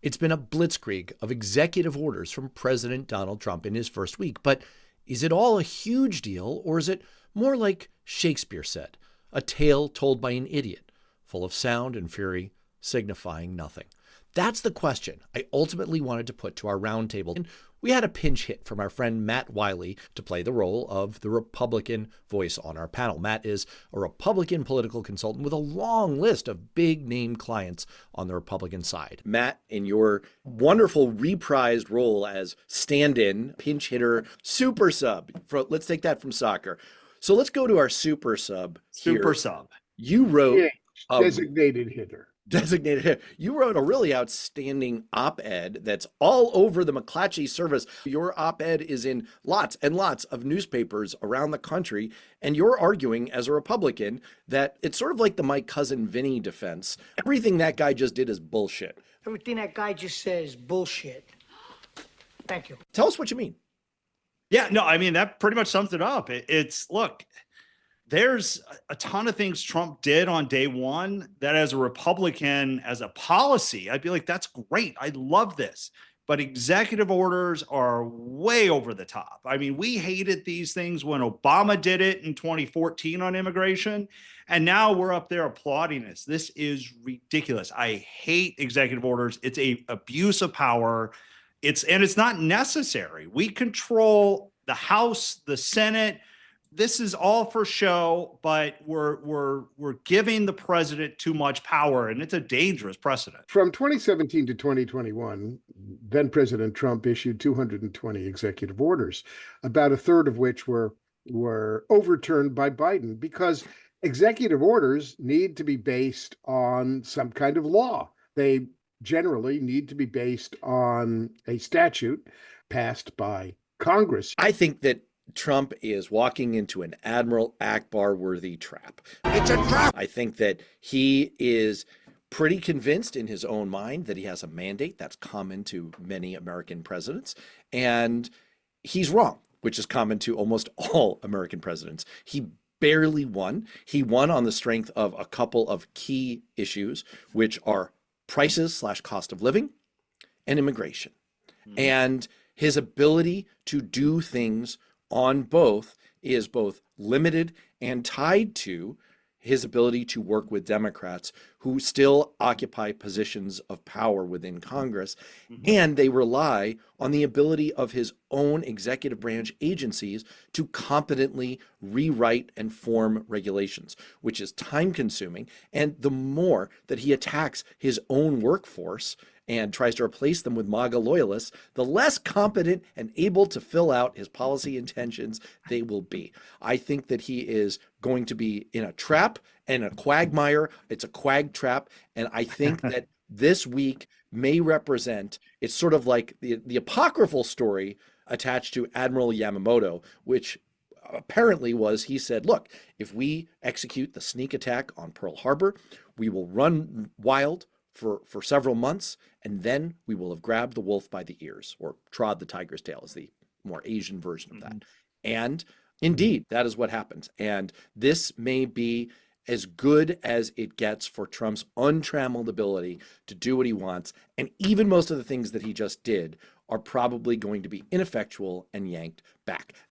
It's been a blitzkrieg of executive orders from President Donald Trump in his first week. But is it all a huge deal, or is it more like Shakespeare said, a tale told by an idiot, full of sound and fury, signifying nothing? That's the question I ultimately wanted to put to our roundtable. And we had a pinch hit from our friend Matt Wiley to play the role of the Republican voice on our panel. Matt is a Republican political consultant with a long list of big name clients on the Republican side. Matt, in your wonderful reprised role as stand-in, pinch hitter, super sub, let's take that from soccer. So let's go to our super sub here. Super sub. You wrote designated hitter. You wrote a really outstanding op-ed that's all over the McClatchy service. Your op-ed is in lots and lots of newspapers around the country, and you're arguing as a Republican that it's sort of like the My Cousin Vinny defense. Everything that guy just did is bullshit. Everything that guy just said is bullshit. Thank you. Tell us what you mean. Yeah, no, I mean, that pretty much sums it up. Look, there's a ton of things Trump did on day one that as a Republican, as a policy, I'd be like, that's great. I love this. But executive orders are way over the top. I mean, we hated these things when Obama did it in 2014 on immigration. And now we're up there applauding this. This is ridiculous. I hate executive orders. It's a abuse of power. It's not necessary. We control the House, the Senate. This is all for show, but we're giving the president too much power, and it's a dangerous precedent. From 2017 to 2021, then President Trump issued 220 executive orders, about a third of which were overturned by Biden, because executive orders need to be based on some kind of law. They generally need to be based on a statute passed by Congress. I think that Trump is walking into an Admiral Akbar-worthy trap. It's a trap. I think that he is pretty convinced in his own mind that he has a mandate that's common to many American presidents, and he's wrong, which is common to almost all American presidents. He barely won. He won on the strength of a couple of key issues, which are prices / cost of living and immigration. And his ability to do things on both is both limited and tied to his ability to work with Democrats who still occupy positions of power within Congress. And they rely on the ability of his own executive branch agencies to competently rewrite and form regulations, which is time consuming. And the more that he attacks his own workforce and tries to replace them with MAGA loyalists, the less competent and able to fill out his policy intentions they will be. I think that he is going to be in a trap and a quagmire. It's a quag trap. And I think that this week may represent, it's sort of like the apocryphal story attached to Admiral Yamamoto, which apparently was, he said, look, if we execute the sneak attack on Pearl Harbor, we will run wild for several months, and then we will have grabbed the wolf by the ears, or trod the tiger's tail is the more Asian version of that. And indeed, that is what happens. And this may be as good as it gets for Trump's untrammeled ability to do what he wants. And even most of the things that he just did are probably going to be ineffectual and yanked back.